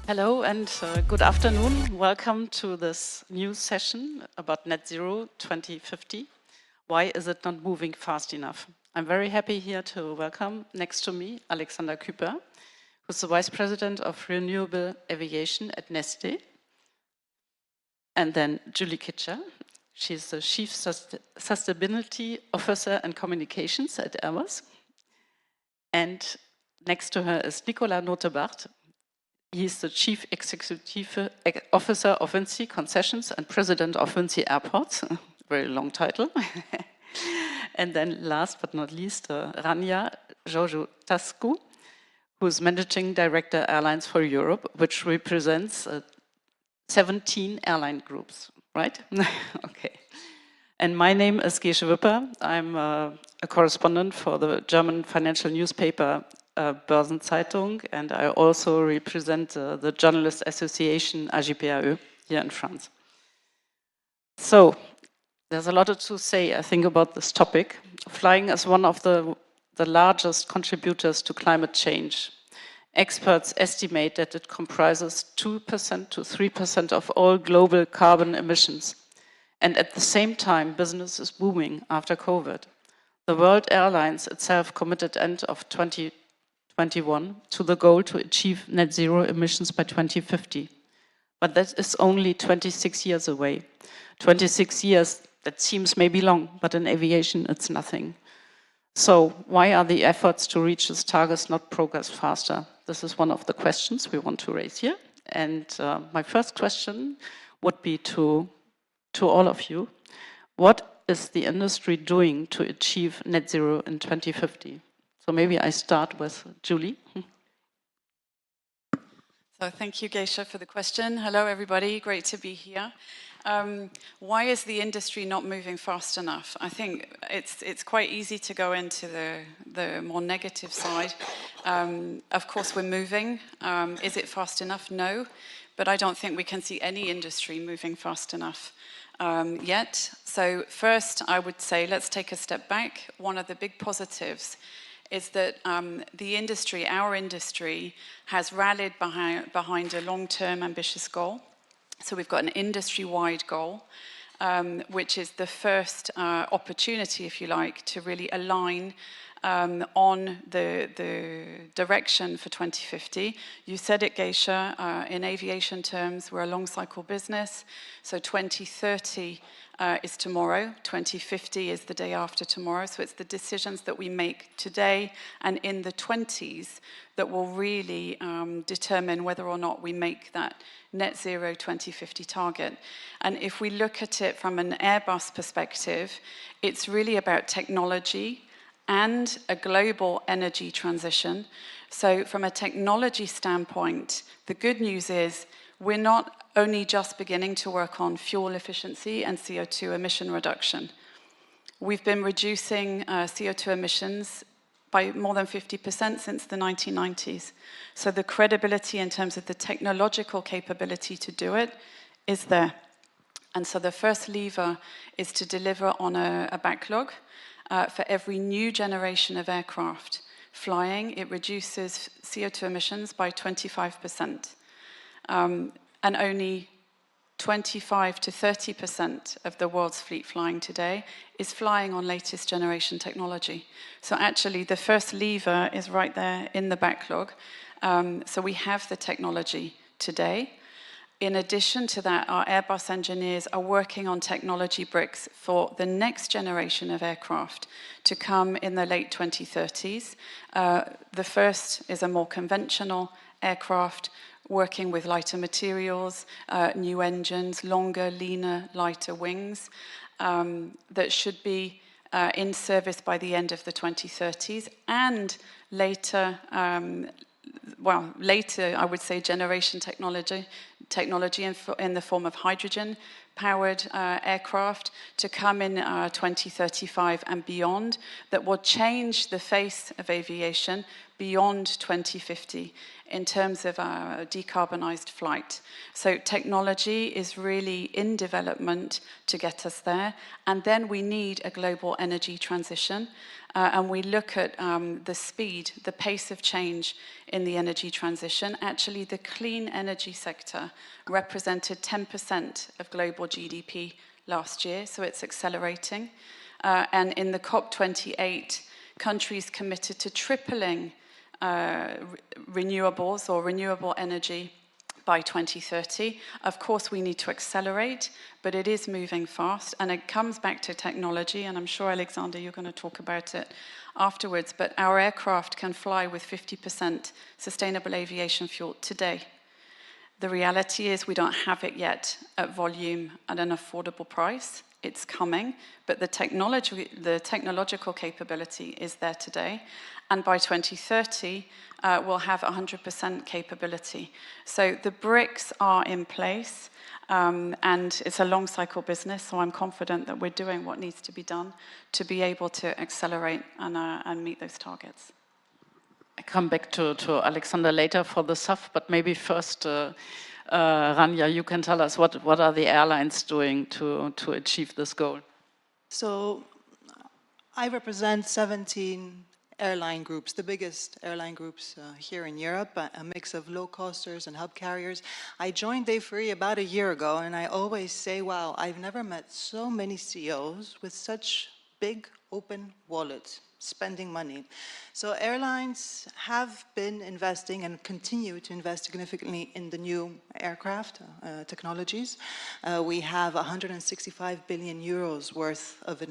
Hello and good afternoon. Welcome to this new session about Net Zero 2050. Why is it not moving fast enough? I'm very happy here to welcome next to me Alexander Küper, who's the Vice President of Renewable Aviation at Neste. And then Julie Kitcher. She's the Chief Sustainability Officer and Communications at Airbus. And next to her is Nicolas Notebart. He's the Chief Executive Officer of Vinci Concessions and President of Vinci Airports. Very long title. And then last but not least, Rania Georgiou-Tascu, who's Managing Director Airlines for Europe, which represents 17 airline groups, right? Okay. And my name is Gesche Wipper. I'm a correspondent for the German financial newspaper Börsenzeitung, and I also represent the Journalist Association AGPAE here in France. So, there's a lot to say, I think, about this topic. Flying is one of the largest contributors to climate change. Experts estimate that it comprises 2% to 3% of all global carbon emissions. And at the same time, business is booming after COVID. The World Airlines itself committed end of 2021 to the goal to achieve net zero emissions by 2050. But that is only 26 years away. 26 years, that seems maybe long, but in aviation it's nothing. So why are the efforts to reach these targets not progress faster? This is one of the questions we want to raise here. And my first question would be to all of you. What is the industry doing to achieve net zero in 2050? So maybe I start with Julie. So thank you, Gesche, for the question. Hello, everybody. Great to be here. Why is the industry not moving fast enough? I think it's quite easy to go into the more negative side. Of course, we're moving. Is it fast enough? No. But I don't think we can see any industry moving fast enough yet. So first, I would say, let's take a step back. One of the big positives is that the industry, our industry, has rallied behind a long-term ambitious goal. So we've got an industry-wide goal, which is the first opportunity, if you like, to really align on the direction for 2050. You said it, Gesche, in aviation terms, we're a long-cycle business, so 2030 is tomorrow, 2050 is the day after tomorrow, so it's the decisions that we make today and in the 20s that will really determine whether or not we make that net zero 2050 target. And if we look at it from an Airbus perspective, it's really about technology and a global energy transition. So from a technology standpoint, the good news is we're not only just beginning to work on fuel efficiency and CO2 emission reduction. We've been reducing CO2 emissions by more than 50% since the 1990s. So the credibility in terms of the technological capability to do it is there. And so the first lever is to deliver on a backlog. For every new generation of aircraft flying, it reduces CO2 emissions by 25%. And only 25 to 30% of the world's fleet flying today is flying on latest generation technology. So actually, the first lever is right there in the backlog. So we have the technology today. In addition to that, our Airbus engineers are working on technology bricks for the next generation of aircraft to come in the late 2030s. The first is a more conventional aircraft working with lighter materials, new engines, longer, leaner, lighter wings that should be in service by the end of the 2030s and later, later, I would say, generation technology in the form of hydrogen-powered aircraft to come in 2035 and beyond that will change the face of aviation, beyond 2050 in terms of our decarbonised flight. So technology is really in development to get us there. And then we need a global energy transition. And we look at the speed, the pace of change in the energy transition. Actually, the clean energy sector represented 10% of global GDP last year, so it's accelerating. And in the COP28, countries committed to tripling renewables or renewable energy by 2030. Of course, we need to accelerate, but it is moving fast, and it comes back to technology, and I'm sure, Alexander, you're going to talk about it afterwards, but our aircraft can fly with 50% sustainable aviation fuel today. The reality is we don't have it yet at volume at an affordable price. It's coming, but the technological capability is there today. And by 2030, we'll have 100% capability. So the bricks are in place, and it's a long cycle business, so I'm confident that we're doing what needs to be done to be able to accelerate and meet those targets. I come back to Alexander later for the SAF, but maybe first, Rania, you can tell us what are the airlines doing to achieve this goal? So I represent 17 airline groups, the biggest airline groups here in Europe, a mix of low-costers and hub carriers. I joined Free about a year ago, and I always say, wow, I've never met so many CEOs with such big open wallets, spending money. So airlines have been investing and continue to invest significantly in the new aircraft technologies. We have 165 billion euros worth of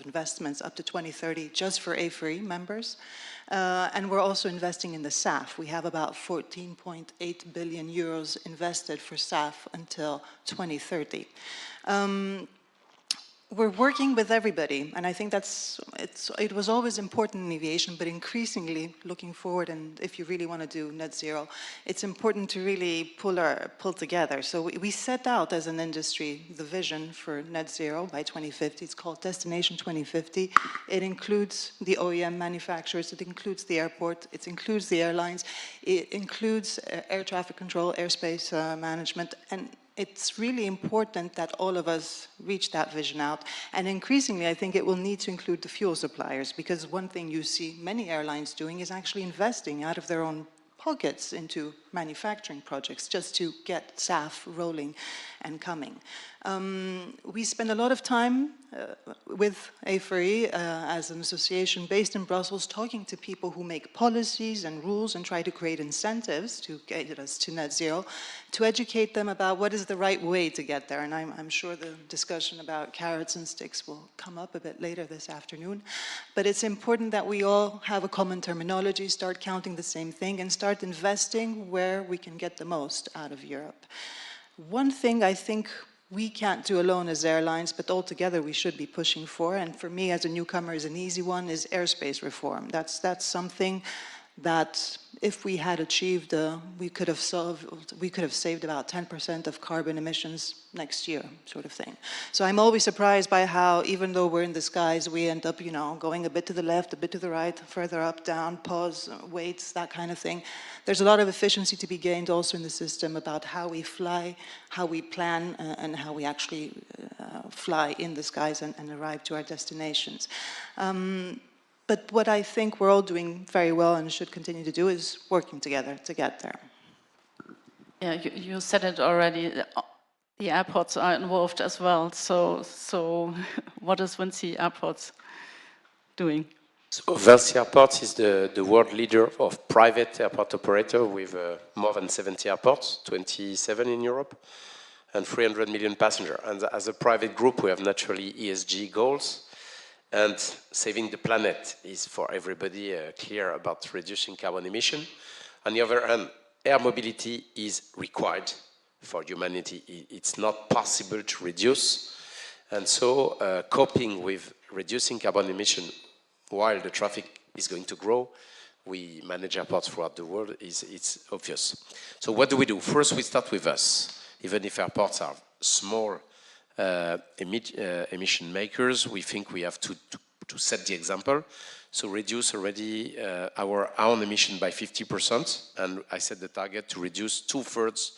investments up to 2030 just for free members. And we're also investing in the SAF. We have about 14.8 billion euros invested for SAF until 2030. We're working with everybody, and I think it was always important in aviation, but increasingly looking forward, and if you really want to do net zero, it's important to really pull together. So we set out as an industry the vision for net zero by 2050. It's called Destination 2050. It includes the OEM manufacturers, it includes the airport, it includes the airlines, it includes air traffic control, airspace management, and it's really important that all of us reach that vision out. And increasingly, I think it will need to include the fuel suppliers, because one thing you see many airlines doing is actually investing out of their own pockets into manufacturing projects just to get SAF rolling and coming. We spend a lot of time with A4E as an association based in Brussels, talking to people who make policies and rules and try to create incentives to get us to net zero, to educate them about what is the right way to get there. And I'm sure the discussion about carrots and sticks will come up a bit later this afternoon. But it's important that we all have a common terminology, start counting the same thing, and start investing where we can get the most out of Europe. One thing I think we can't do alone as airlines, but all together we should be pushing for, and for me as a newcomer is an easy one, is airspace reform. That's something that if we had achieved, we could have saved about 10% of carbon emissions next year, sort of thing. So I'm always surprised by how, even though we're in the skies, we end up, going a bit to the left, a bit to the right, further up, down, pause, weights, that kind of thing. There's a lot of efficiency to be gained also in the system about how we fly, how we plan, and how we actually fly in the skies and arrive to our destinations. But what I think we're all doing very well and should continue to do is working together to get there. Yeah, you said it already. The airports are involved as well. So what is VINCI Airports doing? So VINCI Airports is the world leader of private airport operator with more than 70 airports, 27 in Europe, and 300 million passengers. And as a private group, we have naturally ESG goals. And saving the planet is for everybody clear about reducing carbon emission. On the other hand, air mobility is required for humanity. It's not possible to reduce. And so coping with reducing carbon emission while the traffic is going to grow, we manage airports throughout the world, it's obvious. So what do? First, we start with us. Even if airports are small emission makers, we think we have to to set the example. So reduce already our own emission by 50%, and I set the target to reduce 2/3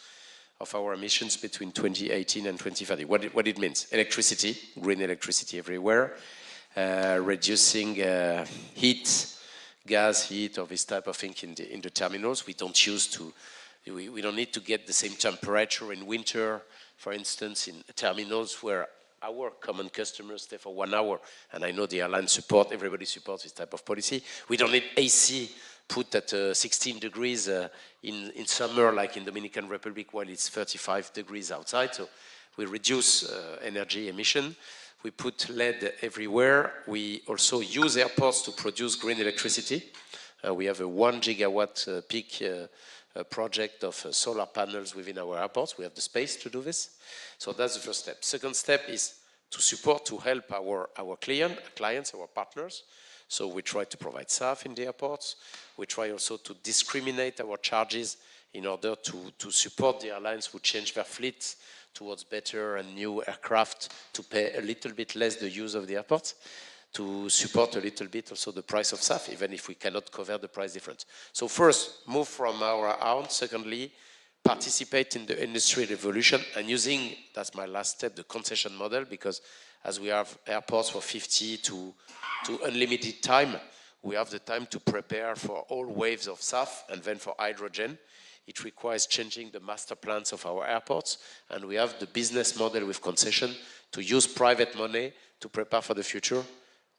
of our emissions between 2018 and 2030. What it means? Electricity, green electricity everywhere, reducing heat, gas heat, or this type of thing in the terminals. We don't need to get the same temperature in winter, for instance, in terminals where our common customers stay for 1 hour. And I know the airline everybody supports this type of policy. We don't need AC put at 16 degrees in summer, like in Dominican Republic, while it's 35 degrees outside. So we reduce energy emission. We put LED everywhere. We also use airports to produce green electricity. We have a 1 gigawatt peak project of solar panels within our airports. We have the space to do this. So that's the first step. Second step is to help our clients, our partners. So we try to provide SAF in the airports. We try also to discriminate our charges in order to support the airlines who change their fleets towards better and new aircraft, to pay a little bit less the use of the airports, to support a little bit also the price of SAF, even if we cannot cover the price difference. So first, move from our own. Secondly, participate in the industry revolution, and using, that's my last step, the concession model, because as we have airports for 50 to unlimited time, we have the time to prepare for all waves of SAF and then for hydrogen. It requires changing the master plans of our airports, and we have the business model with concession to use private money to prepare for the future,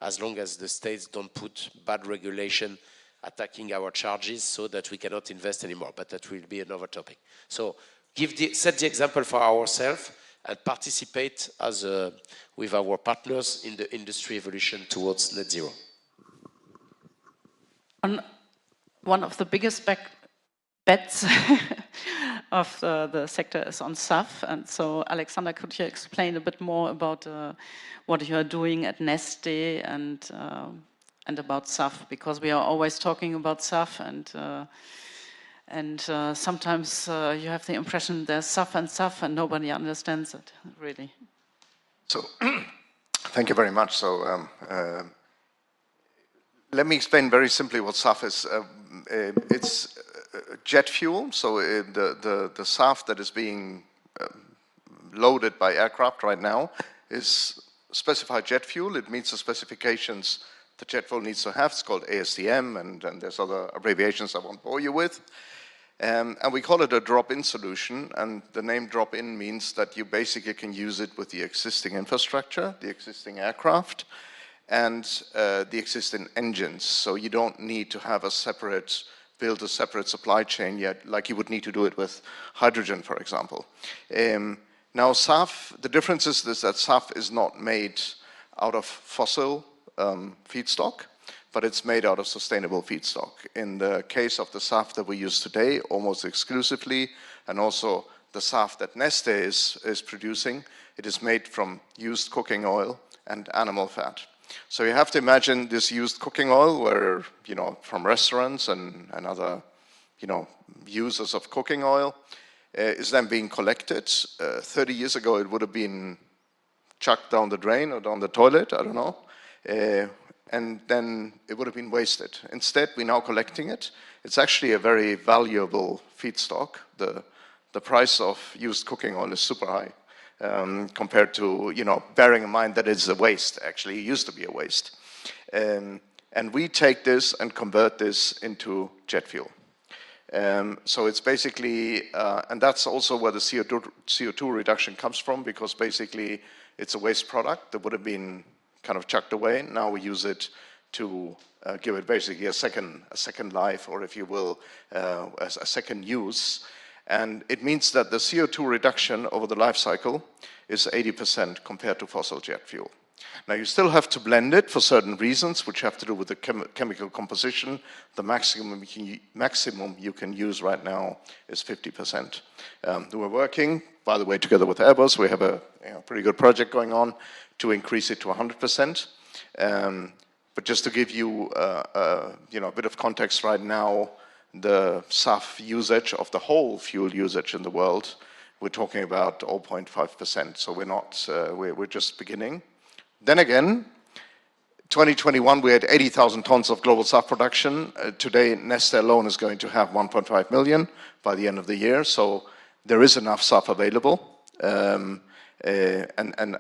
as long as the states don't put bad regulation attacking our charges so that we cannot invest anymore, but that will be another topic. So set the example for ourselves and participate with our partners in the industry evolution towards net zero. One of the biggest bets of the sector is on SAF, and so Alexander, could you explain a bit more about what you are doing at Neste and about SAF, because we are always talking about SAF, and sometimes you have the impression there's SAF and nobody understands it, really. So, thank you very much. So, let me explain very simply what SAF is. It's jet fuel, so the SAF that is being loaded by aircraft right now is specified jet fuel. It meets the specifications the jet fuel needs to have. It's called ASTM, and there's other abbreviations I won't bore you with. And we call it a drop-in solution, and the name drop-in means that you basically can use it with the existing infrastructure, the existing aircraft, and the existing engines. So you don't need to have build a separate supply chain yet, like you would need to do it with hydrogen, for example. Now SAF, the difference is that SAF is not made out of fossil feedstock, but it's made out of sustainable feedstock. In the case of the SAF that we use today, almost exclusively, and also the SAF that Neste is producing, it is made from used cooking oil and animal fat. So you have to imagine this used cooking oil where, from restaurants and other, users of cooking oil, is then being collected. 30 years ago, it would have been chucked down the drain or down the toilet, I don't know. And then it would have been wasted. Instead, we're now collecting it. It's actually a very valuable feedstock. The price of used cooking oil is super high compared to, bearing in mind that it's a waste. Actually, it used to be a waste. And we take this and convert this into jet fuel. So it's basically, and that's also where the CO2 reduction comes from, because basically it's a waste product that would have been kind of chucked away. Now we use it to give it basically a second life, or if you will, a second use. And it means that the CO2 reduction over the life cycle is 80% compared to fossil jet fuel. Now you still have to blend it for certain reasons, which have to do with the chemical composition. The maximum you can use right now is 50%. We're working, by the way, together with Airbus. We have a pretty good project going on to increase it to 100%. But just to give you a bit of context right now, the SAF usage of the whole fuel usage in the world, we're talking about 0.5%. So we're not, we're just beginning. Then again, 2021, we had 80,000 tons of global SAF production. Today, Neste alone is going to have 1.5 million by the end of the year. So there is enough SAF available. And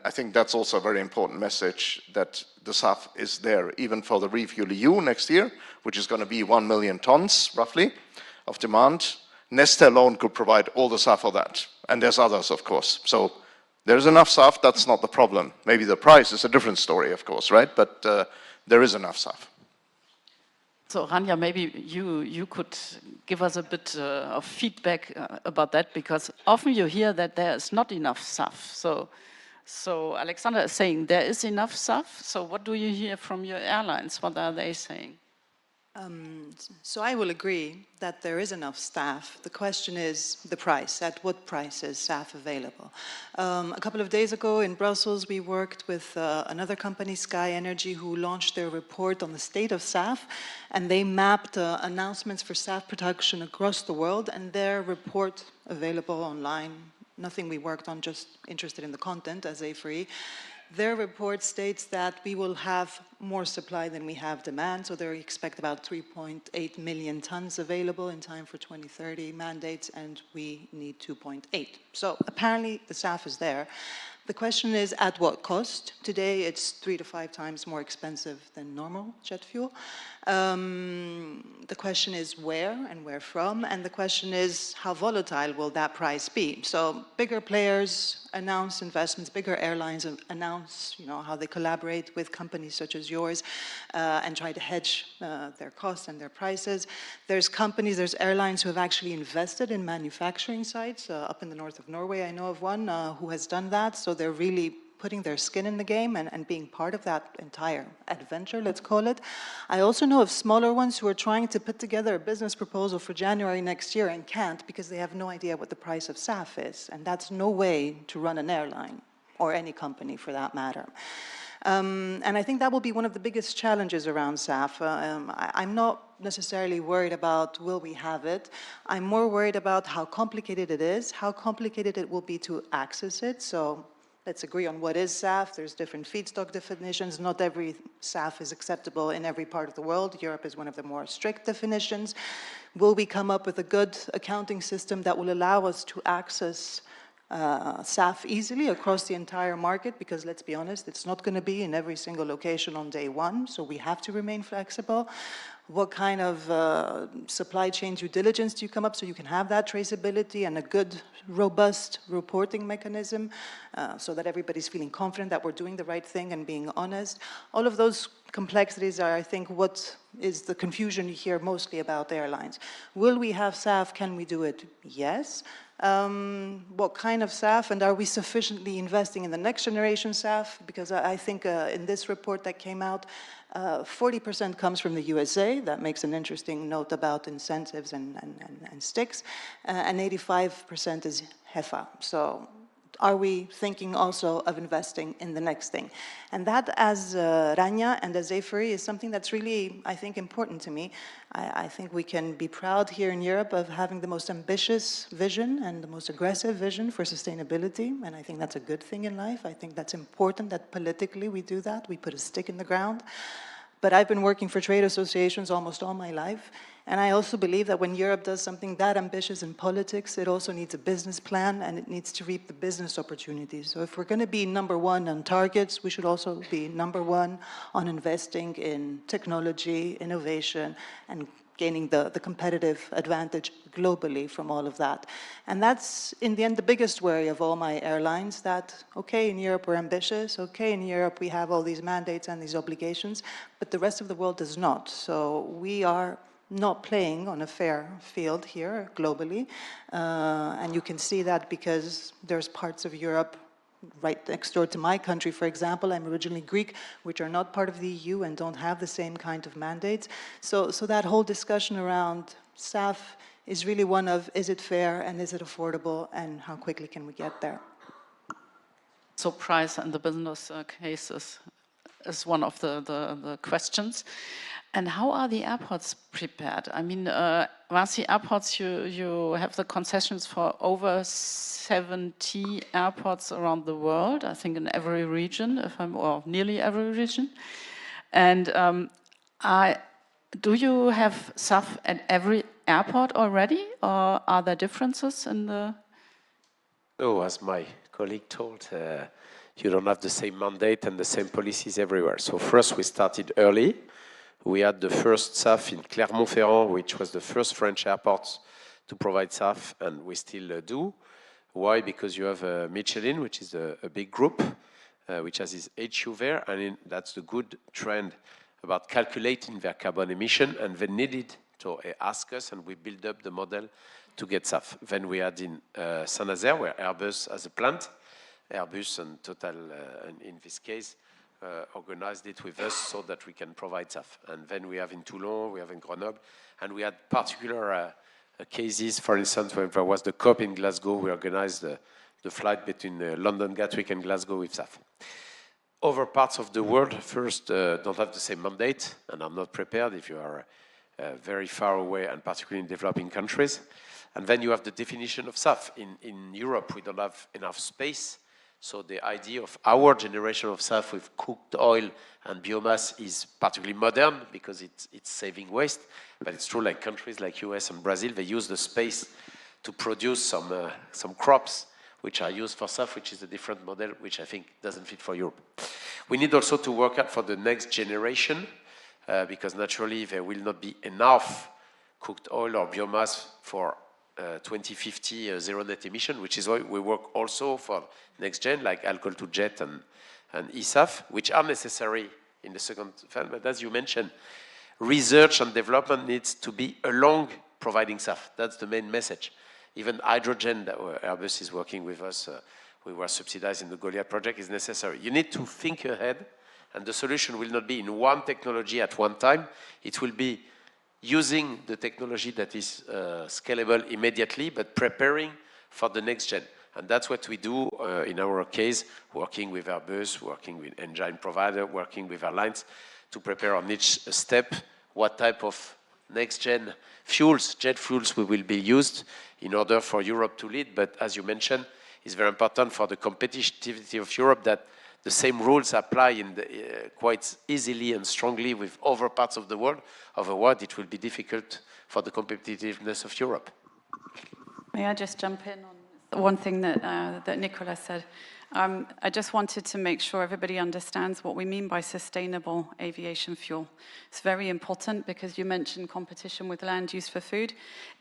I think that's also a very important message, that the SAF is there even for the Refuel EU next year, which is going to be 1 million tons, roughly, of demand. Neste alone could provide all the SAF for that. And there's others, of course. So there's enough SAF, that's not the problem. Maybe the price is a different story, of course, right? But there is enough SAF. So Rania, maybe you could give us a bit of feedback about that, because often you hear that there is not enough SAF. So Alexander is saying there is enough SAF. So what do you hear from your airlines? What are they saying? So I will agree that there is enough SAF. The question is the price. At what price is SAF available? A couple of days ago in Brussels, we worked with another company, Sky Energy, who launched their report on the state of SAF, and they mapped announcements for SAF production across the world, and their report available online. Nothing we worked on, just interested in the content as free. Their report states that we will have more supply than we have demand, so they expect about 3.8 million tons available in time for 2030 mandates, and we need 2.8. So apparently the SAF is there. The question is at what cost? Today it's 3 to 5 times more expensive than normal jet fuel. The question is where and where from, and the question is how volatile will that price be? So bigger players announce investments, bigger airlines announce, how they collaborate with companies such as yours and try to hedge their costs and their prices. There's companies, there's airlines who have actually invested in manufacturing sites up in the north of Norway. I know of one who has done that, so they're really putting their skin in the game and being part of that entire adventure, let's call it. I also know of smaller ones who are trying to put together a business proposal for January next year and can't because they have no idea what the price of SAF is. And that's no way to run an airline, or any company for that matter. And I think that will be one of the biggest challenges around SAF. I'm not necessarily worried about will we have it. I'm more worried about how complicated it is, how complicated it will be to access it. So let's agree on what is SAF. There's different feedstock definitions. Not every SAF is acceptable in every part of the world. Europe is one of the more strict definitions. Will we come up with a good accounting system that will allow us to access SAF easily across the entire market? Because let's be honest, it's not going to be in every single location on day one, so we have to remain flexible. What kind of supply chain due diligence do you come up so you can have that traceability and a good, robust reporting mechanism so that everybody's feeling confident that we're doing the right thing and being honest? All of those complexities are, I think, what is the confusion you hear mostly about airlines. Will we have SAF? Can we do it? Yes. What kind of SAF, and are we sufficiently investing in the next generation SAF? Because I think in this report that came out, 40% comes from the USA. That makes an interesting note about incentives and sticks, and 85% is HEFA. So are we thinking also of investing in the next thing? And that, as Rania and as Zéro, is something that's really, I think, important to me. I think we can be proud here in Europe of having the most ambitious vision and the most aggressive vision for sustainability, and I think that's a good thing in life. I think that's important that politically we do that. We put a stick in the ground. But I've been working for trade associations almost all my life, and I also believe that when Europe does something that ambitious in politics, it also needs a business plan and it needs to reap the business opportunities. So if we're going to be number one on targets, we should also be number one on investing in technology, innovation, and gaining the competitive advantage globally from all of that. And that's, in the end, the biggest worry of all my airlines, that, okay, in Europe we're ambitious, okay, in Europe we have all these mandates and these obligations, but the rest of the world does not. So we are not playing on a fair field here globally, and you can see that because there's parts of Europe right next door to my country, for example. I'm originally Greek, which are not part of the EU and don't have the same kind of mandates. So that whole discussion around SAF is really one of, is it fair and is it affordable and how quickly can we get there? So price and the business cases is one of the questions. And how are the airports prepared? I mean, Vasi airports, you have the concessions for over 70 airports around the world, I think in every region, or nearly every region. And do you have SAF at every airport already, or are there differences in the? Oh, as my colleague told, you don't have the same mandate and the same policies everywhere. So first, we started early. We had the first SAF in Clermont-Ferrand, which was the first French airport to provide SAF, and we still do. Why? Because you have Michelin, which is a big group, which has its HQ there, and that's the good trend about calculating their carbon emission, and they needed to ask us, and we build up the model to get SAF. Then we had in Saint-Nazaire, where Airbus has a plant, Airbus and Total, in this case, organized it with us so that we can provide SAF. And then we have in Toulon, we have in Grenoble, and we had particular cases, for instance, when there was the COP in Glasgow, we organized the flight between London, Gatwick, and Glasgow with SAF. Other parts of the world, first, don't have the same mandate, and are not prepared if you are very far away, and particularly in developing countries. And then you have the definition of SAF. In Europe, we don't have enough space, so the idea of our generation of SAF with cooked oil and biomass is particularly modern because it's saving waste. But it's true, like countries like US and Brazil, they use the space to produce some crops which are used for SAF, which is a different model, which I think doesn't fit for Europe. We need also to work out for the next generation, because naturally there will not be enough cooked oil or biomass for 2050 zero net emission, which is why we work also for next gen, like alcohol to jet and eSAF, which are necessary in the second phase. But as you mentioned, research and development needs to be along providing SAF. That's the main message. Even hydrogen, that Airbus is working with us, we were subsidizing the Goliath project, is necessary. You need to think ahead, and the solution will not be in one technology at one time. It will be using the technology that is scalable immediately, but preparing for the next gen. And that's what we do in our case, working with Airbus, working with engine provider, working with airlines, to prepare on each step what type of next-gen fuels, jet fuels, we will be used in order for Europe to lead. But as you mentioned, it's very important for the competitivity of Europe that the same rules apply in quite easily and strongly with other parts of the world. Otherwise, it will be difficult for the competitiveness of Europe. May I just jump in on one thing that Nicolas said? I just wanted to make sure everybody understands what we mean by sustainable aviation fuel. It's very important because you mentioned competition with land use for food.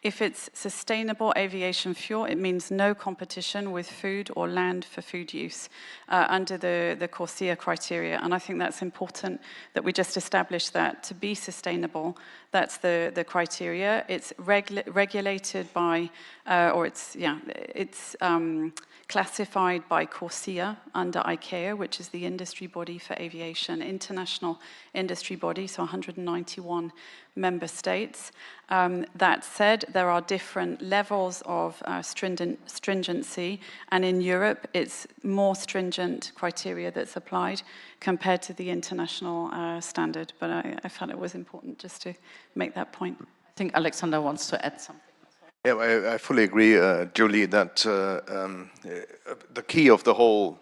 If it's sustainable aviation fuel, it means no competition with food or land for food use under the CORSIA criteria. And I think that's important that we just establish that to be sustainable, that's the criteria. It's regulated by, it's classified by CORSIA under ICAO, which is the industry body for aviation, international industry body, so 191 member states. That said, there are different levels of stringency, and in Europe, it's more stringent criteria that's applied compared to the international standard. But I felt it was important just to make that point. I think Alexander wants to add something. Yeah, I fully agree, Julie, that the key of the whole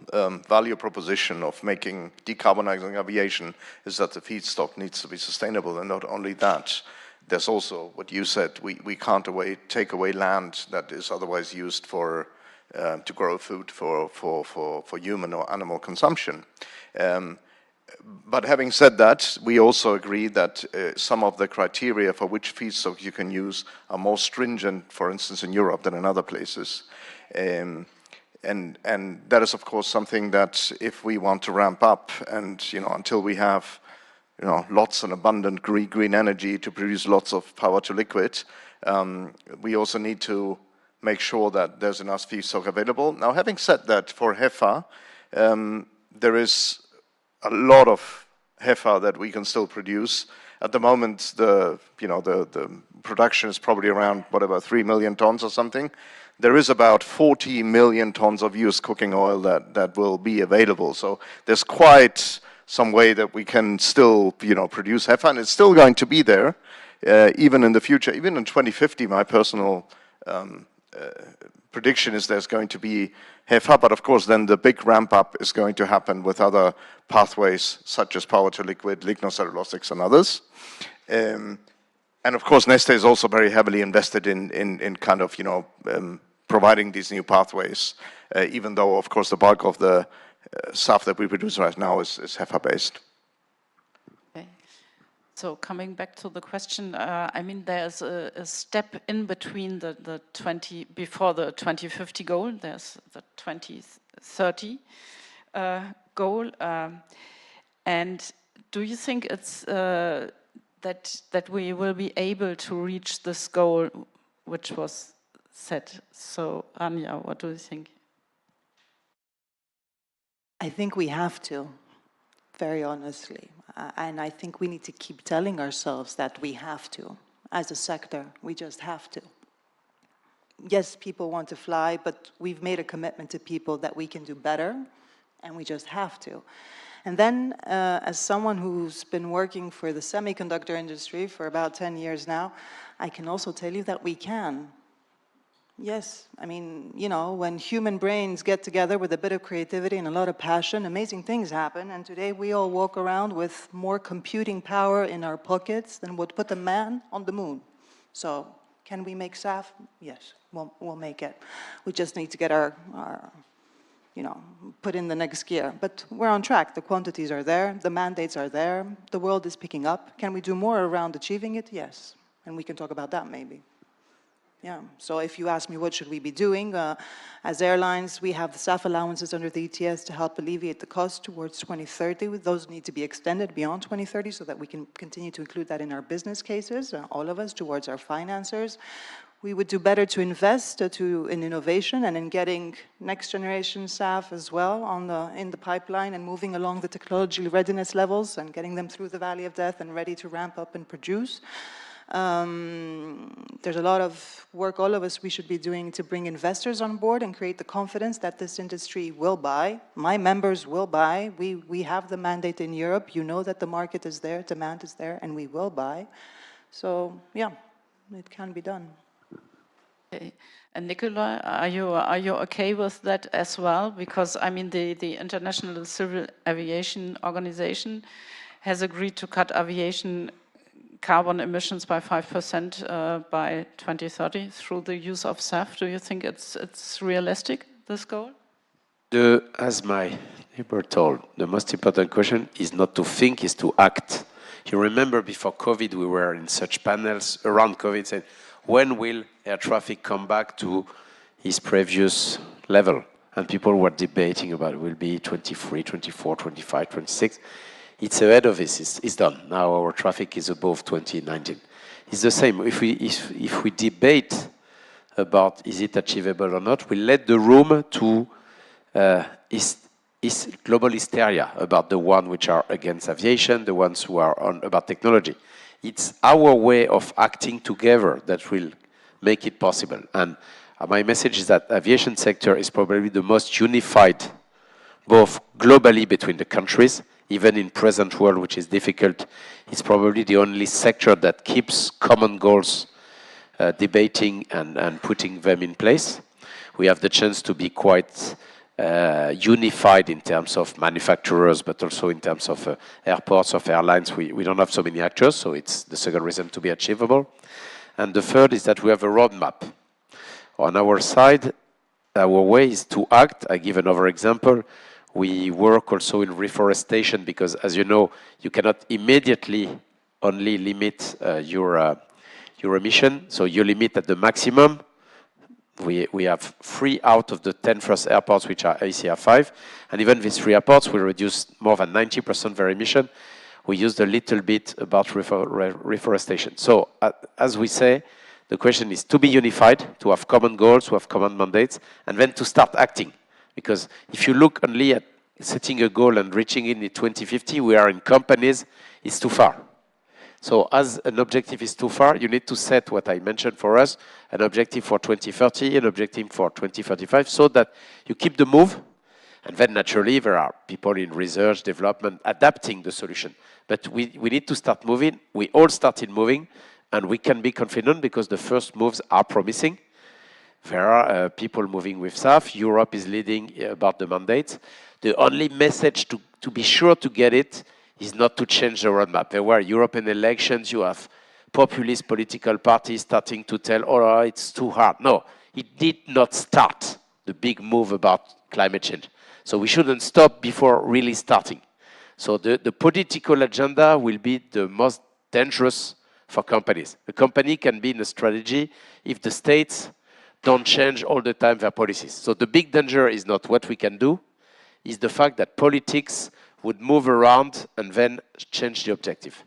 value proposition of making decarbonizing aviation is that the feedstock needs to be sustainable, and not only that, there's also what you said, we can't take away land that is otherwise used for to grow food for human or animal consumption. But having said that, we also agree that some of the criteria for which feedstock you can use are more stringent, for instance, in Europe than in other places. And that is, of course, something that if we want to ramp up and, until we have, lots and abundant green energy to produce lots of power to liquid, we also need to make sure that there's enough feedstock available. Now, having said that, for HEFA, there is a lot of HEFA that we can still produce. At the moment, the production is probably around, 3 million tons or something. There is about 40 million tons of used cooking oil that will be available. So there's quite some way that we can still, produce HEFA, and it's still going to be there, even in the future. Even in 2050, my personal prediction is there's going to be HEFA, but of course then the big ramp up is going to happen with other pathways such as power to liquid, lignocellulosics and others. And of course Neste is also very heavily invested in kind of, providing these new pathways, even though of course the bulk of the SAF that we produce right now is HEFA based. So coming back to the question, I mean, there's a step in between before the 2050 goal, there's the 2030 goal. And do you think it's that we will be able to reach this goal, which was set? So Anja, what do you think? I think we have to, very honestly. And I think we need to keep telling ourselves that we have to. As a sector, we just have to. Yes, people want to fly, but we've made a commitment to people that we can do better, and we just have to. And then, as someone who's been working for the semiconductor industry for about 10 years now, I can also tell you that we can. Yes, I mean, when human brains get together with a bit of creativity and a lot of passion, amazing things happen. And today we all walk around with more computing power in our pockets than would put a man on the moon. So, can we make SAF? Yes, we'll make it. We just need to get our put in the next gear. But we're on track. The quantities are there. The mandates are there. The world is picking up. Can we do more around achieving it? Yes. And we can talk about that maybe. Yeah, so if you ask me what should we be doing, as airlines, we have the SAF allowances under the ETS to help alleviate the cost towards 2030. Those need to be extended beyond 2030 so that we can continue to include that in our business cases, all of us, towards our financiers. We would do better to invest in innovation and in getting next generation SAF as well in the pipeline and moving along the technology readiness levels and getting them through the valley of death and ready to ramp up and produce. There's a lot of work all of us we should be doing to bring investors on board and create the confidence that this industry will buy. My members will buy. We have the mandate in Europe. You know that the market is there, demand is there, and we will buy. So, yeah, it can be done. Okay. And Nicola, are you okay with that as well? Because, I mean, the International Civil Aviation Organization has agreed to cut aviation carbon emissions by 5% by 2030 through the use of SAF. Do you think it's realistic, this goal? As my neighbor told, the most important question is not to think, is to act. You remember before COVID, we were in such panels around COVID saying, when will air traffic come back to its previous level? And people were debating about it will be 23, 24, 25, 26. It's ahead of this, it's done. Now our traffic is above 2019. It's the same. If we debate about is it achievable or not, we let the room to is global hysteria about the ones which are against aviation, the ones who are on about technology. It's our way of acting together that will make it possible. And my message is that aviation sector is probably the most unified, both globally between the countries. Even in present world, which is difficult, it's probably the only sector that keeps common goals, debating and putting them in place. We have the chance to be quite unified in terms of manufacturers, but also in terms of airports, of airlines. We don't have so many actors, so it's the second reason to be achievable. And the third is that we have a roadmap. On our side, our way is to act. I give another example. We work also in reforestation because, as you know, you cannot immediately only limit your emission. So you limit at the maximum. We have 3 out of the 10 first airports which are ACR 5. And even these 3 airports will reduce more than 90% their emission. We used a little bit about reforestation. So as we say, the question is to be unified, to have common goals, to have common mandates, and then to start acting. Because if you look only at setting a goal and reaching it in 2050, we are in companies, it's too far. So as an objective is too far, you need to set what I mentioned for us, an objective for 2030, an objective for 2035, so that you keep the move. And then naturally, there are people in research, development, adapting the solution. But we need to start moving. We all started moving, and we can be confident because the first moves are promising. There are people moving with SAF. Europe is leading about the mandate. The only message to be sure to get it is not to change the roadmap. There were European elections. You have populist political parties starting to tell, oh, it's too hard. No, it did not start the big move about climate change. So we shouldn't stop before really starting. So the political agenda will be the most dangerous for companies. A company can be in a strategy if the states don't change all the time their policies. So the big danger is not what we can do, is the fact that politics would move around and then change the objective.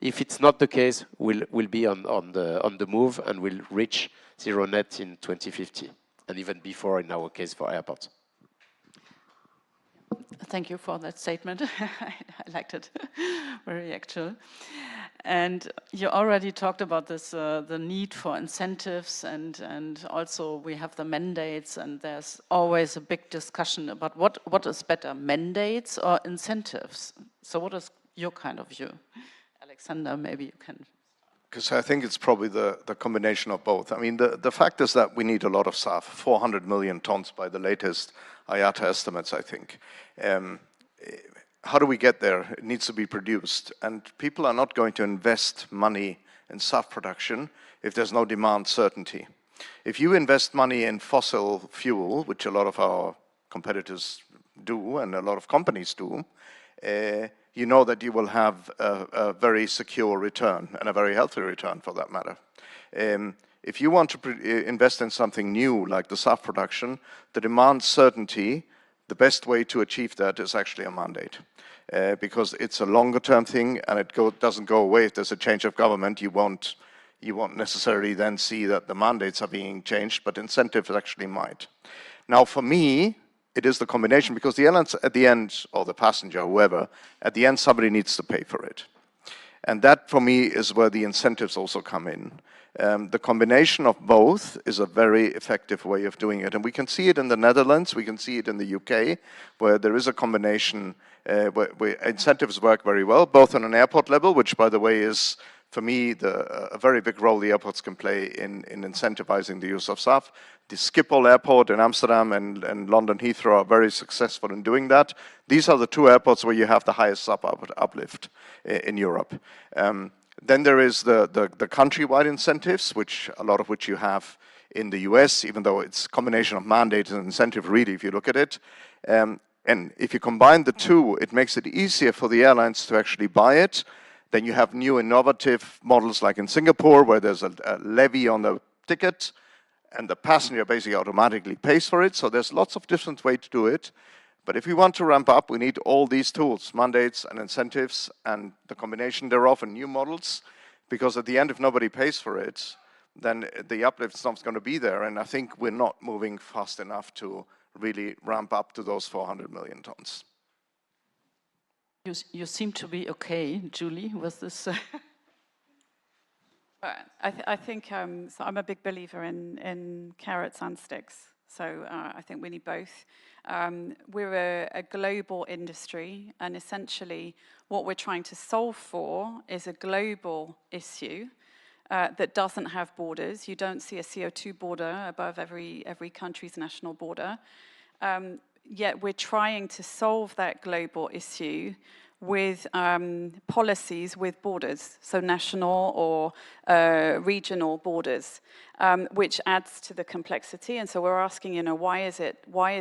If it's not the case, we'll be on the move and we'll reach zero net in 2050, and even before in our case for airports. Thank you for that statement. I liked it, very actual. And you already talked about this, the need for incentives, and also we have the mandates, and there's always a big discussion about what is better, mandates or incentives? So what is your kind of view? Alexander, maybe you can. Because I think it's probably the combination of both. I mean, the fact is that we need a lot of SAF, 400 million tons by the latest IATA estimates, I think. How do we get there? It needs to be produced. And people are not going to invest money in SAF production if there's no demand certainty. If you invest money in fossil fuel, which a lot of our competitors do and a lot of companies do, you know that you will have a very secure return, and a very healthy return for that matter. If you want to invest in something new, like the SAF production, the demand certainty, the best way to achieve that is actually a mandate. Because it's a longer term thing, and it doesn't go away. If there's a change of government, you won't necessarily then see that the mandates are being changed, but incentives actually might. Now for me, it is the combination, because the airlines at the end, or the passenger, whoever, at the end somebody needs to pay for it. And that for me is where the incentives also come in. The combination of both is a very effective way of doing it. And we can see it in the Netherlands, we can see it in the UK, where there is a combination where incentives work very well, both on an airport level, which by the way is, for me, a very big role the airports can play in incentivizing the use of SAF. The Schiphol Airport in Amsterdam and London Heathrow are very successful in doing that. These are the two airports where you have the highest SAF uplift in Europe. Then there is the countrywide incentives, a lot of which you have in the US, even though it's a combination of mandate and incentive, really, if you look at it. And if you combine the two, it makes it easier for the airlines to actually buy it. Then you have new innovative models like in Singapore, where there's a levy on the ticket, and the passenger basically automatically pays for it. So there's lots of different ways to do it. But if we want to ramp up, we need all these tools, mandates and incentives, and the combination thereof and new models, because at the end, if nobody pays for it, then the uplift's not going to be there. And I think we're not moving fast enough to really ramp up to those 400 million tons. You seem to be okay, Julie, with this. I think so I'm a big believer in carrots and sticks. So I think we need both. We're a global industry, and essentially what we're trying to solve for is a global issue that doesn't have borders. You don't see a CO2 border above every country's national border. Yet we're trying to solve that global issue with policies with borders, so national or regional borders, which adds to the complexity. And so we're asking, why is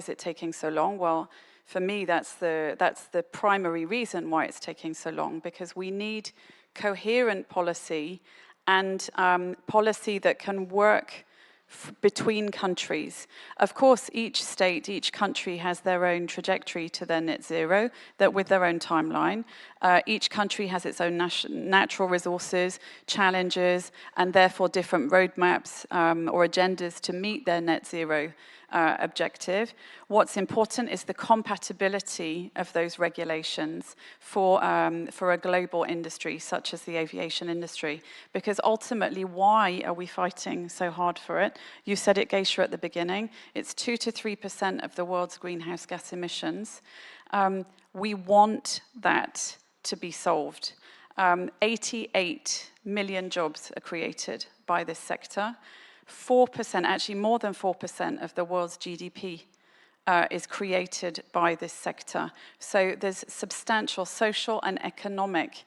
it taking so long? Well, for me, that's the primary reason why it's taking so long, because we need coherent policy and policy that can work between countries. Of course, each state, each country has their own trajectory to their net zero, that with their own timeline. Each country has its own natural resources, challenges, and therefore different roadmaps or agendas to meet their net zero objective. What's important is the compatibility of those regulations for a global industry such as the aviation industry. Because ultimately, why are we fighting so hard for it? You said it, Geisha, at the beginning. It's 2 to 3% of the world's greenhouse gas emissions. We want that to be solved. 88 million jobs are created by this sector. 4%, actually more than 4% of the world's GDP is created by this sector. So there's substantial social and economic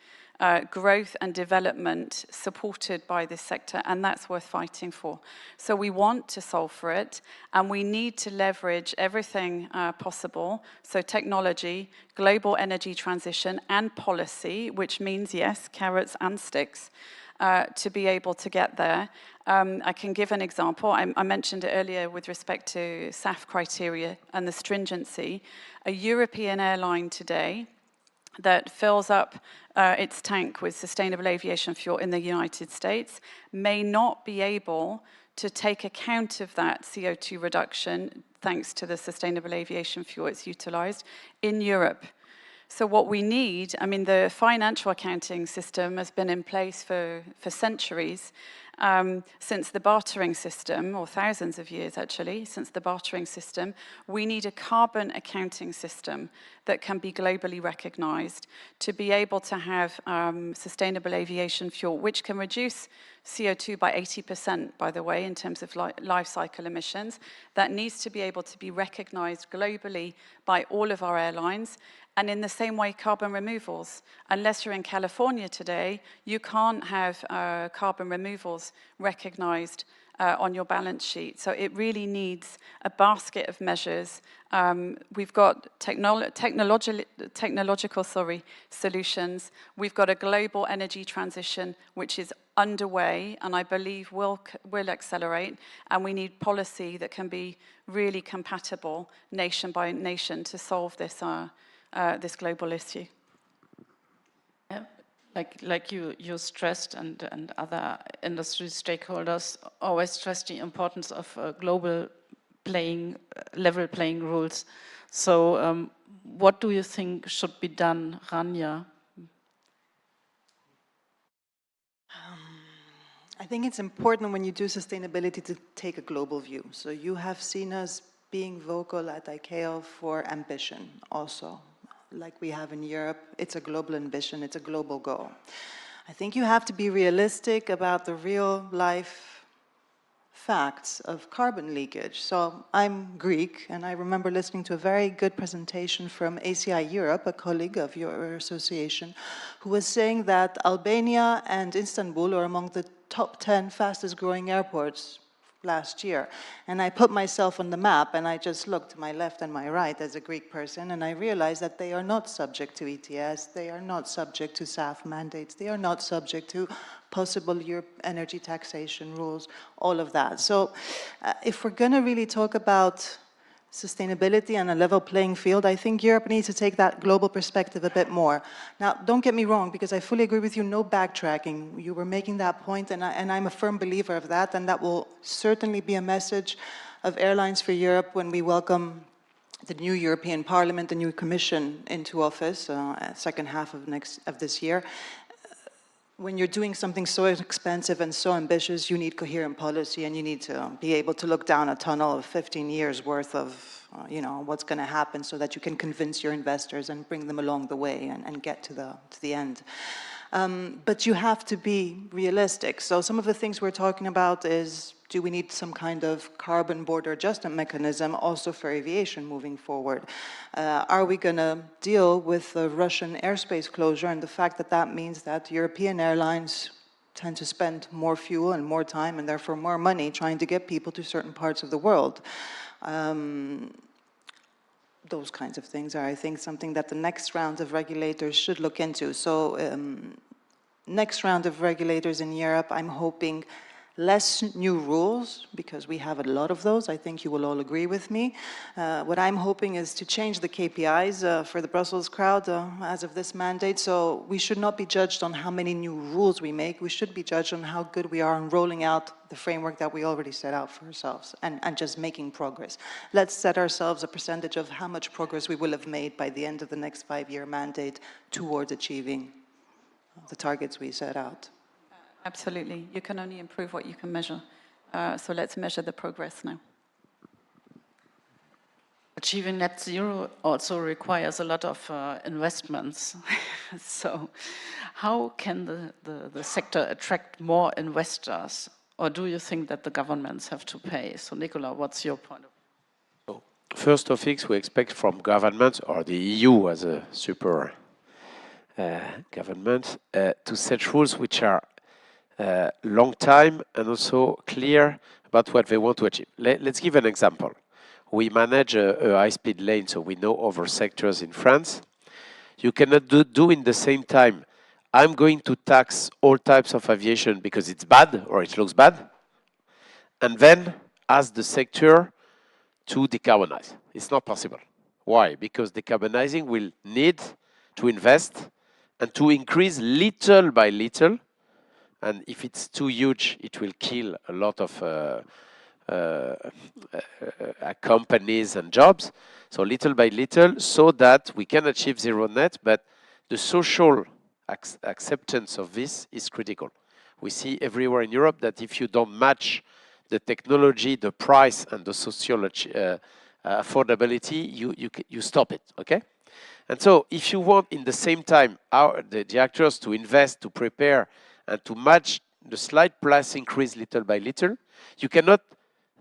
growth and development supported by this sector, and that's worth fighting for. So we want to solve for it, and we need to leverage everything possible. So technology, global energy transition, and policy, which means, yes, carrots and sticks, to be able to get there. I can give an example. I mentioned it earlier with respect to SAF criteria and the stringency. A European airline today that fills up its tank with sustainable aviation fuel in the United States may not be able to take account of that CO2 reduction thanks to the sustainable aviation fuel it's utilized in Europe. So what we need, I mean, the financial accounting system has been in place for centuries, since the bartering system, or thousands of years actually, since the bartering system. We need a carbon accounting system that can be globally recognized to be able to have sustainable aviation fuel, which can reduce CO2 by 80%, by the way, in terms of life cycle emissions. That needs to be able to be recognized globally by all of our airlines. And in the same way, carbon removals. Unless you're in California today, you can't have carbon removals recognized on your balance sheet. So it really needs a basket of measures. We've got technological solutions. We've got a global energy transition, which is underway, and I believe will accelerate. And we need policy that can be really compatible nation by nation to solve this this global issue. Yeah, like you stressed, and other industry stakeholders always stress the importance of global level playing rules. So what do you think should be done, Rania? I think it's important when you do sustainability to take a global view. So you have seen us being vocal at ICAO for ambition also. Like we have in Europe, it's a global ambition, it's a global goal. I think you have to be realistic about the real life facts of carbon leakage. So I'm Greek, and I remember listening to a very good presentation from ACI Europe, a colleague of your association, who was saying that Albania and Istanbul are among the top 10 fastest growing airports last year. And I put myself on the map, and I just looked to my left and my right as a Greek person, and I realized that they are not subject to ETS, they are not subject to SAF mandates, they are not subject to possible energy taxation rules, all of that. So if we're going to really talk about sustainability and a level playing field, I think Europe needs to take that global perspective a bit more. Now, don't get me wrong, because I fully agree with you, no backtracking. You were making that point, and I'm a firm believer of that, and that will certainly be a message of Airlines for Europe when we welcome the new European Parliament, the new Commission into office, second half of this year. When you're doing something so expensive and so ambitious, you need coherent policy, and you need to be able to look down a tunnel of 15 years worth of, what's going to happen, so that you can convince your investors and bring them along the way and get to the end. But you have to be realistic. So some of the things we're talking about is, do we need some kind of carbon border adjustment mechanism also for aviation moving forward? Are we going to deal with the Russian airspace closure and the fact that that means that European airlines tend to spend more fuel and more time and therefore more money trying to get people to certain parts of the world? Those kinds of things are, I think, something that the next round of regulators should look into. So next round of regulators in Europe, I'm hoping less new rules, because we have a lot of those. I think you will all agree with me. What I'm hoping is to change the KPIs for the Brussels crowd as of this mandate. So we should not be judged on how many new rules we make. We should be judged on how good we are in rolling out the framework that we already set out for ourselves and just making progress. Let's set ourselves a percentage of how much progress we will have made by the end of the next 5-year mandate towards achieving the targets we set out. Absolutely. You can only improve what you can measure. So let's measure the progress now. Achieving net zero also requires a lot of investments. So how can the sector attract more investors? or do you think that the governments have to pay? So Nicola, what's your point of view? First topics we expect from governments, or the EU as a super government, to set rules which are long time and also clear about what they want to achieve. Let's give an example. We manage a high-speed lane, so we know over sectors in France. You cannot do in the same time, I'm going to tax all types of aviation because it's bad or it looks bad, and then ask the sector to decarbonize. It's not possible. Why? Because decarbonizing will need to invest and to increase little by little. And if it's too huge, it will kill a lot of companies and jobs. So little by little, so that we can achieve zero net, but the social acceptance of this is critical. We see everywhere in Europe that if you don't match the technology, the price, and the social affordability, you stop it, okay? And so if you want in the same time the actors to invest, to prepare, and to match the slight price increase little by little, you cannot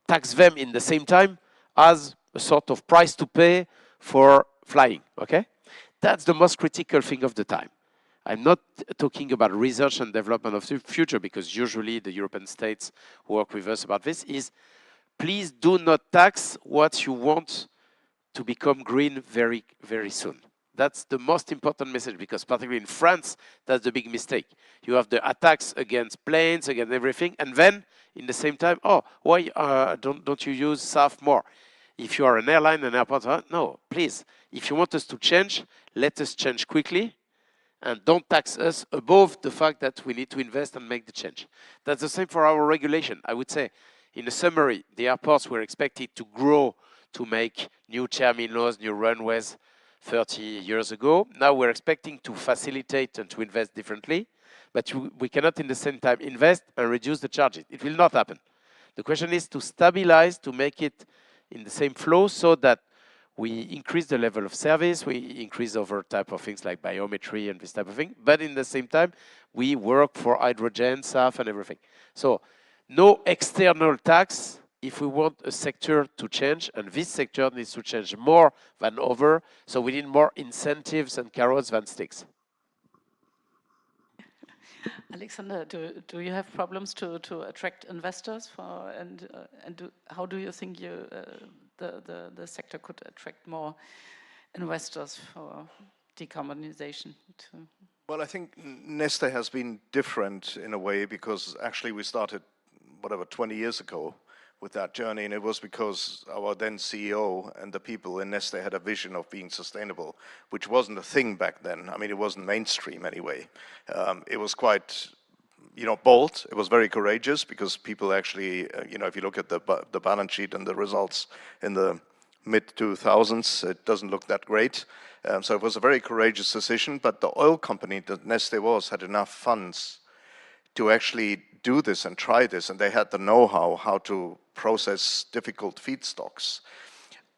tax them in the same time as a sort of price to pay for flying, okay? That's the most critical thing of the time. I'm not talking about research and development of the future, because usually the European states work with us about this, is please do not tax what you want to become green very, very soon. That's the most important message, because particularly in France, that's the big mistake. You have the attacks against planes, against everything, and then in the same time, oh, why don't you use SAF more? If you are an airline, an airport, no, please. If you want us to change, let us change quickly, and don't tax us above the fact that we need to invest and make the change. That's the same for our regulation. I would say, in a summary, the airports were expected to grow to make new terminals, new runways 30 years ago. Now we're expecting to facilitate and to invest differently, but we cannot in the same time invest and reduce the charges. It will not happen. The question is to stabilize, to make it in the same flow so that we increase the level of service, we increase over type of things like biometry and this type of thing, but in the same time, we work for hydrogen, SAF, and everything. So no external tax if we want a sector to change, and this sector needs to change more than other, so we need more incentives and carrots than sticks. Alexander, do you have problems to attract investors for, how do you think the sector could attract more investors for decarbonization? Well, I think Neste has been different in a way, because actually we started, 20 years ago with that journey, and it was because our then CEO and the people in Neste had a vision of being sustainable, which wasn't a thing back then. I mean, it wasn't mainstream anyway. It was quite, bold. It was very courageous, because people actually, if you look at the balance sheet and the results in the mid-2000s, it doesn't look that great. So it was a very courageous decision, but the oil company that Neste was had enough funds to actually do this and try this, and they had the know-how how to process difficult feedstocks.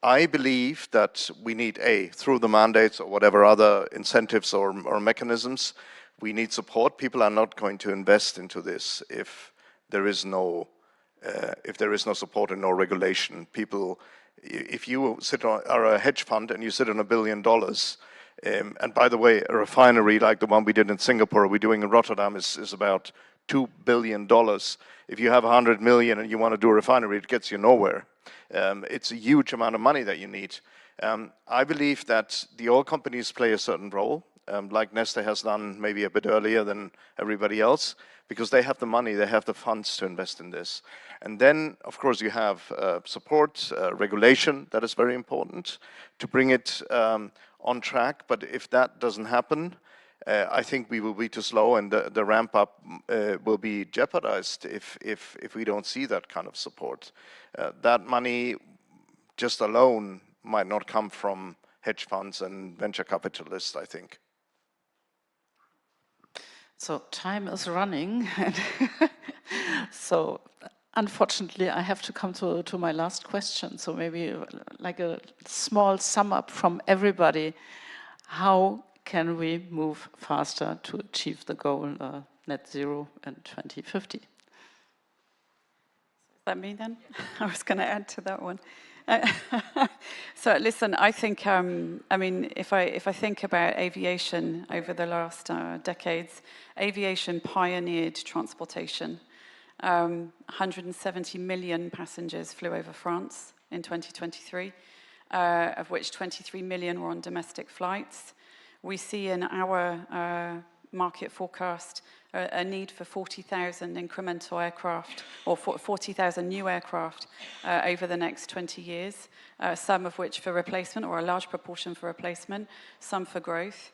I believe that we need, through the mandates or whatever other incentives or mechanisms, we need support. People are not going to invest into this if there is no support and no regulation. People, if you are a hedge fund and you sit on $1 billion, and by the way, a refinery like the one we did in Singapore, we're doing in Rotterdam, is about $2 billion. If you have 100 million and you want to do a refinery, it gets you nowhere. It's a huge amount of money that you need. I believe that the oil companies play a certain role, like Neste has done maybe a bit earlier than everybody else, because they have the money, they have the funds to invest in this. And then, of course, you have support, regulation, that is very important to bring it on track. But if that doesn't happen, I think we will be too slow, and the ramp up will be jeopardized if we don't see that kind of support. That money just alone might not come from hedge funds and venture capitalists, I think. So time is running, so unfortunately I have to come to my last question. So maybe like a small sum up from everybody. How can we move faster to achieve the goal net zero in 2050? that me then? I was going to add to that one. So listen, I think, I mean, if I think about aviation over the last decades, aviation pioneered transportation. 170 million passengers flew over France in 2023, of which 23 million were on domestic flights. We see in our market forecast a need for 40,000 incremental aircraft, or 40,000 new aircraft over the next 20 years, some of which for replacement, or a large proportion for replacement, some for growth.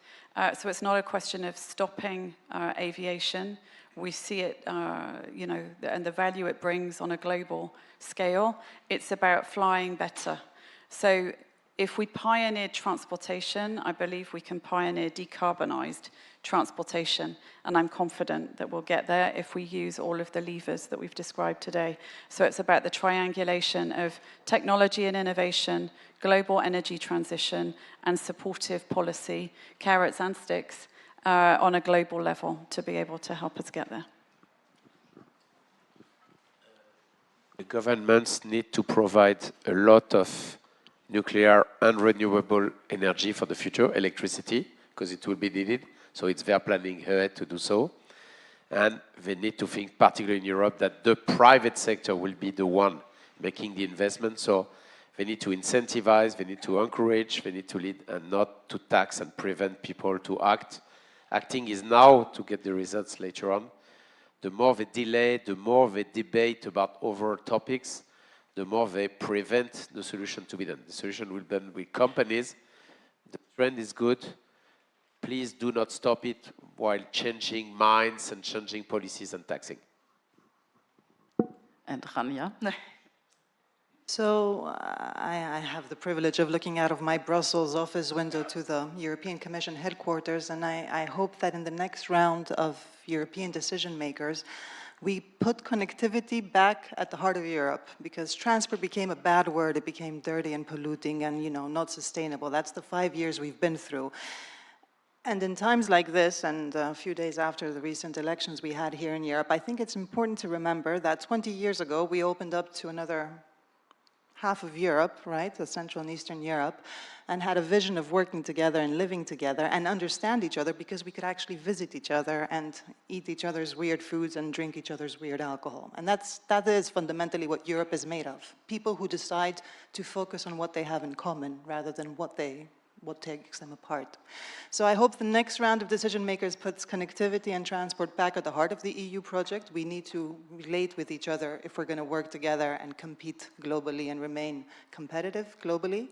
So it's not a question of stopping aviation. We see it, you know, and the value it brings on a global scale. It's about flying better. So if we pioneered transportation, I believe we can pioneer decarbonized transportation, and I'm confident that we'll get there if we use all of the levers that we've described today. So it's about the triangulation of technology and innovation, global energy transition, and supportive policy, carrots and sticks, on a global level to be able to help us get there. The governments need to provide a lot of nuclear and renewable energy for the future, electricity, because it will be needed. So it's their planning ahead to do so. And they need to think, particularly in Europe, that the private sector will be the one making the investment. So they need to incentivize, they need to encourage, they need to lead, and not to tax and prevent people to act. Acting is now to get the results later on. The more they delay, the more they debate about other topics, the more they prevent the solution to be done. The solution will be done with companies. The trend is good. Please do not stop it while changing minds and changing policies and taxing. And Rania? So I have the privilege of looking out of my Brussels office window to the European Commission headquarters, and I hope that in the next round of European decision makers, we put connectivity back at the heart of Europe, because transport became a bad word. It became dirty and polluting and, you know, not sustainable. That's the 5 years we've been through. And in times like this, and a few days after the recent elections we had here in Europe, I think it's important to remember that 20 years ago, we opened up to another half of Europe, right, the Central and Eastern Europe, and had a vision of working together and living together and understand each other, because we could actually visit each other and eat each other's weird foods and drink each other's weird alcohol. And that is fundamentally what Europe is made of. People who decide to focus on what they have in common rather than what takes them apart. So I hope the next round of decision makers puts connectivity and transport back at the heart of the EU project. We need to relate with each other if we're going to work together and compete globally and remain competitive globally.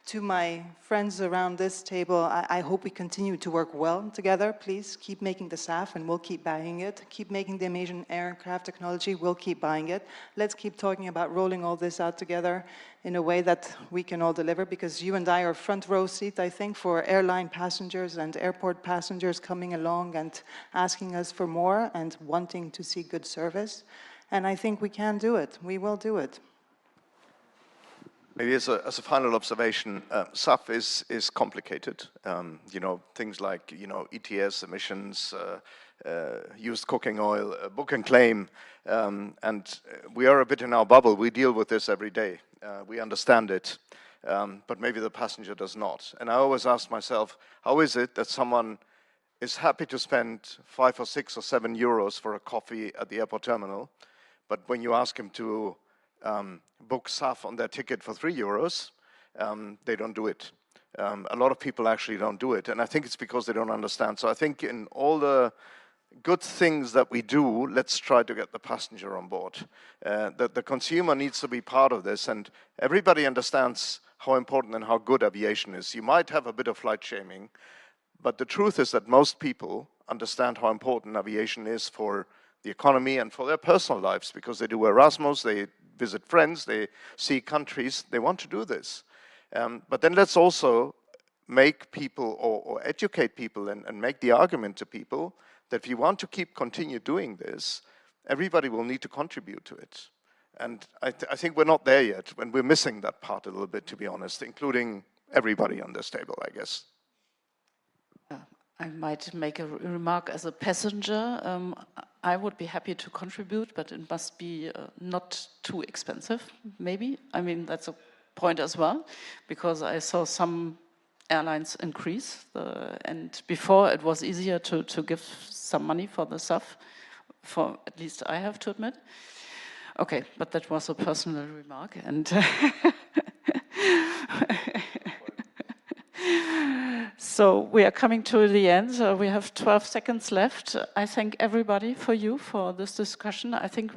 To my friends around this table, I hope we continue to work well together. Please keep making the SAF and we'll keep buying it. Keep making the amazing aircraft technology, we'll keep buying it. Let's keep talking about rolling all this out together in a way that we can all deliver, because you and I are front row seat, I think, for airline passengers and airport passengers coming along and asking us for more and wanting to see good service. And I think we can do it. We will do it. Maybe as a final observation, SAF is complicated. You know, things like, you know, ETS, emissions, used cooking oil, book and claim, and we are a bit in our bubble. We deal with this every day. We understand it, but maybe the passenger does not. And I always ask myself, how is it that someone is happy to spend 5 or 6 or 7 euros for a coffee at the airport terminal, but when you ask him to book SAF on their ticket for 3 euros, they don't do it. A lot of people actually don't do it, and I think it's because they don't understand. So I think in all the good things that we do, let's try to get the passenger on board. The consumer needs to be part of this, and everybody understands how important and how good aviation is. You might have a bit of flight shaming, but the truth is that most people understand how important aviation is for the economy and for their personal lives, because they do Erasmus, they visit friends, they see countries, they want to do this. But then let's also make people or educate people and make the argument to people that if you want to continue doing this, everybody will need to contribute to it. And I think we're not there yet, and we're missing that part a little bit, to be honest, including everybody on this table, I guess. I might make a remark as a passenger. I would be happy to contribute, but it must be not too expensive, maybe. I mean, that's a point as well, because I saw some airlines increase, and before it was easier to give some money for the SAF, for at least I have to admit. Okay, but that was a personal remark, and so we are coming to the end. We have 12 seconds left. I thank everybody for this discussion. I think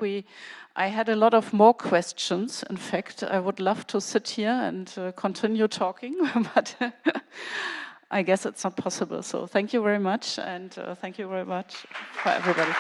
I had a lot of more questions. In fact, I would love to sit here and continue talking, but I guess it's not possible. So thank you very much, and thank you very much for everybody.